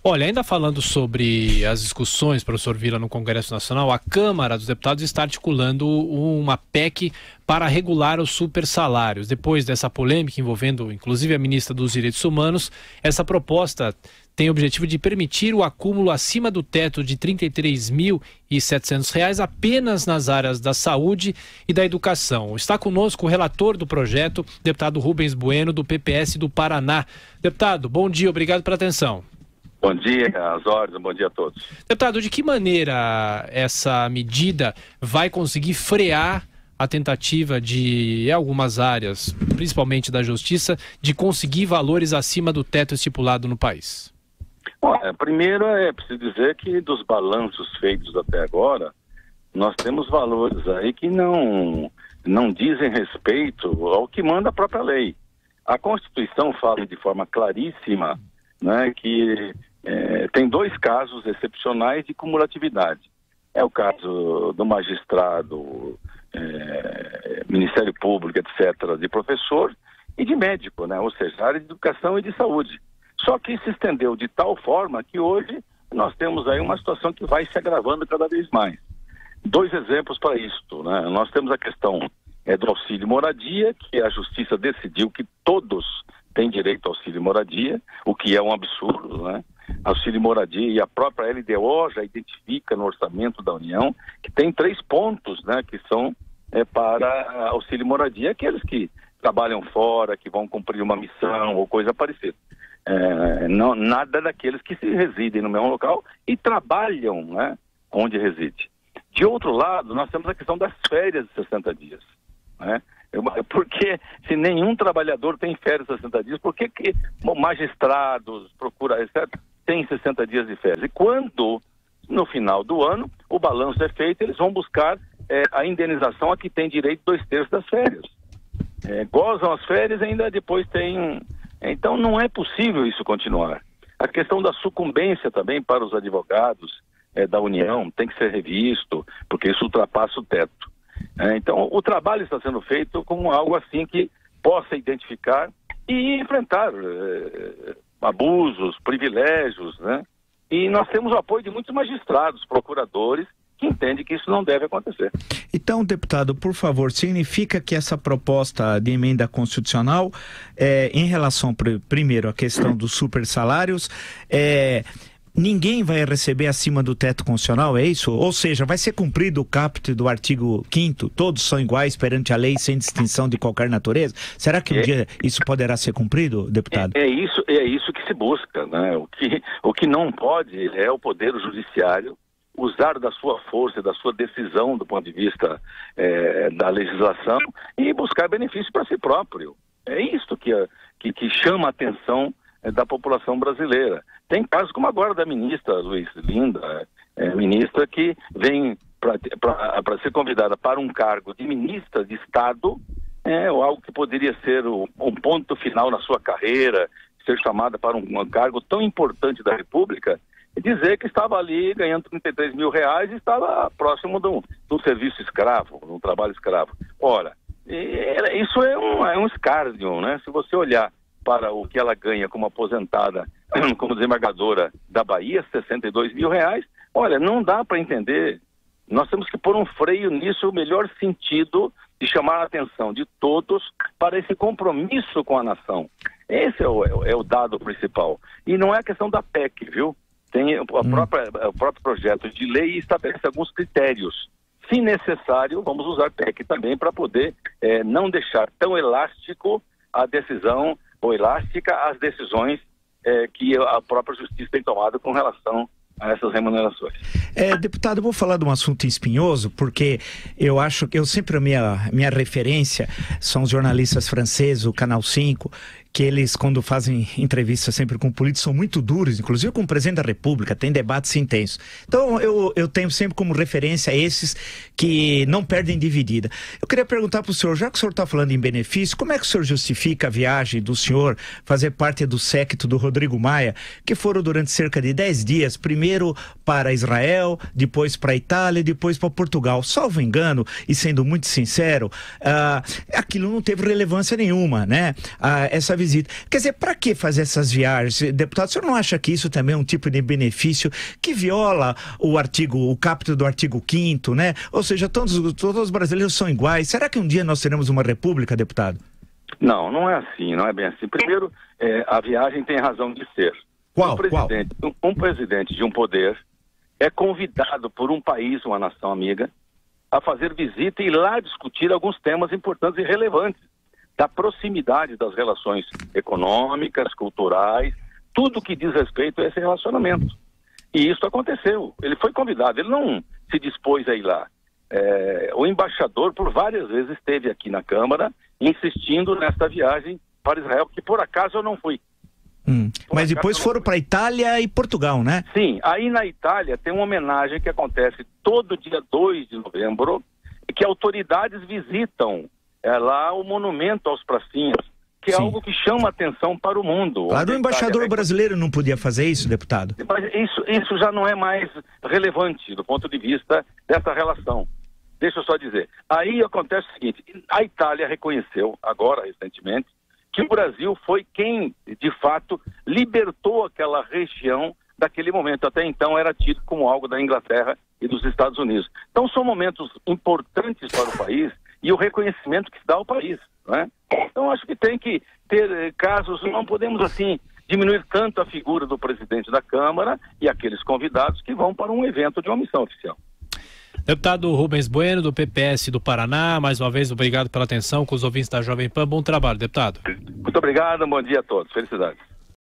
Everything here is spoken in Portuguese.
Olha, ainda falando sobre as discussões, professor Vila, no Congresso Nacional, a Câmara dos Deputados está articulando uma PEC para regular os supersalários. Depois dessa polêmica envolvendo, inclusive, a ministra dos Direitos Humanos, essa proposta tem o objetivo de permitir o acúmulo acima do teto de R$ 33.700 apenas nas áreas da saúde e da educação. Está conosco o relator do projeto, deputado Rubens Bueno, do PPS do Paraná. Deputado, bom dia, obrigado pela atenção. Bom dia, às ordens, bom dia a todos. Deputado, de que maneira essa medida vai conseguir frear a tentativa de algumas áreas, principalmente da justiça, de conseguir valores acima do teto estipulado no país? Bom, primeiro é preciso dizer que dos balanços feitos até agora, nós temos valores aí que não dizem respeito ao que manda a própria lei. A Constituição fala de forma claríssima, né, que tem dois casos excepcionais de cumulatividade. É o caso do magistrado, Ministério Público, etc., de professor e de médico, né? Ou seja, área de educação e de saúde. Só que se estendeu de tal forma que hoje nós temos aí uma situação que vai se agravando cada vez mais. Dois exemplos para isto, né? Nós temos a questão do auxílio moradia, que a Justiça decidiu que todos têm direito ao auxílio moradia, o que é um absurdo, né? Auxílio moradia, e a própria LDO já identifica no orçamento da União que tem 3 pontos, né, que são para auxílio moradia, aqueles que trabalham fora, que vão cumprir uma missão ou coisa parecida. Nada daqueles que se residem no mesmo local e trabalham, né, onde reside. De outro lado, nós temos a questão das férias de 60 dias, né? Porque se nenhum trabalhador tem férias de 60 dias, por que magistrados, procura, etc., tem 60 dias de férias? E quando, no final do ano, o balanço é feito, eles vão buscar a indenização a que tem direito 2/3 das férias. Gozam as férias e ainda depois tem... Então não é possível isso continuar. A questão da sucumbência também para os advogados da União tem que ser revisto, porque isso ultrapassa o teto. Então, o trabalho está sendo feito como algo assim que possa identificar e enfrentar abusos, privilégios, né? E nós temos o apoio de muitos magistrados, procuradores, que entendem que isso não deve acontecer. Então, deputado, por favor, significa que essa proposta de emenda constitucional, em relação, primeiro, à questão dos supersalários, ninguém vai receber acima do teto constitucional, é isso? Ou seja, vai ser cumprido o caput do artigo 5º, todos são iguais perante a lei sem distinção de qualquer natureza? Será que um dia isso poderá ser cumprido, deputado? É isso que se busca, né? O que não pode é o Poder Judiciário usar da sua força, da sua decisão do ponto de vista da legislação e buscar benefício para si próprio. É isso que chama a atenção da população brasileira. Tem casos como agora da ministra Luiz Linda, ministra que vem para ser convidada para um cargo de ministra de Estado, ou algo que poderia ser um ponto final na sua carreira, ser chamada para um cargo tão importante da República, e dizer que estava ali ganhando R$ 33 mil e estava próximo de um serviço escravo, de um trabalho escravo. Ora, isso é um escárnio, né? Se você olhar para o que ela ganha como aposentada, como desembargadora da Bahia, R$ 62 mil, olha, não dá para entender. Nós temos que pôr um freio nisso, o melhor sentido de chamar a atenção de todos para esse compromisso com a nação. Esse é o dado principal. E não é a questão da PEC, viu? Tem o próprio projeto de lei estabelece alguns critérios. Se necessário, vamos usar PEC também para poder não deixar tão elástico a decisão, ou elástica as decisões que a própria justiça tem tomado com relação a essas remunerações. Deputado, eu vou falar de um assunto espinhoso, porque eu acho que a minha referência são os jornalistas franceses, o Canal 5, que eles, quando fazem entrevistas sempre com políticos, são muito duros, inclusive com o presidente da República, tem debates intensos. Então, eu tenho sempre como referência esses que não perdem dividida. Eu queria perguntar para o senhor, já que o senhor está falando em benefício, como é que o senhor justifica a viagem do senhor fazer parte do séquito do Rodrigo Maia, que foram durante cerca de 10 dias, primeiro para Israel, depois para a Itália e depois para Portugal? Salvo engano, e sendo muito sincero, aquilo não teve relevância nenhuma, né? Essa visita. Quer dizer, para que fazer essas viagens? Deputado, o senhor não acha que isso também é um tipo de benefício que viola o caput do artigo 5º, né? Ou seja, todos os brasileiros são iguais. Será que um dia nós teremos uma república, deputado? Não, não é assim, não é bem assim. Primeiro, a viagem tem razão de ser. Qual? Um presidente de um poder é convidado por um país, uma nação amiga, a fazer visita e ir lá discutir alguns temas importantes e relevantes da proximidade das relações econômicas, culturais, tudo que diz respeito a esse relacionamento. E isso aconteceu. Ele foi convidado, ele não se dispôs a ir lá. O embaixador, por várias vezes, esteve aqui na Câmara insistindo nesta viagem para Israel, que por acaso eu não fui. Mas depois foram para Itália e Portugal, né? Sim, aí na Itália tem uma homenagem que acontece todo dia 2 de novembro, que autoridades visitam lá o monumento aos pracinhas, que é algo que chama atenção para o mundo. Claro, o embaixador brasileiro não podia fazer isso, deputado? Mas isso já não é mais relevante do ponto de vista dessa relação. Deixa eu só dizer. Aí acontece o seguinte, a Itália reconheceu, agora recentemente, que o Brasil foi quem, de fato, libertou aquela região daquele momento. Até então era tido como algo da Inglaterra e dos Estados Unidos. Então são momentos importantes para o país e o reconhecimento que se dá ao país, não é? Então acho que tem que ter casos, não podemos assim diminuir tanto a figura do presidente da Câmara e aqueles convidados que vão para um evento de uma missão oficial. Deputado Rubens Bueno, do PPS do Paraná, mais uma vez, obrigado pela atenção com os ouvintes da Jovem Pan. Bom trabalho, deputado. Muito obrigado, bom dia a todos. Felicidades.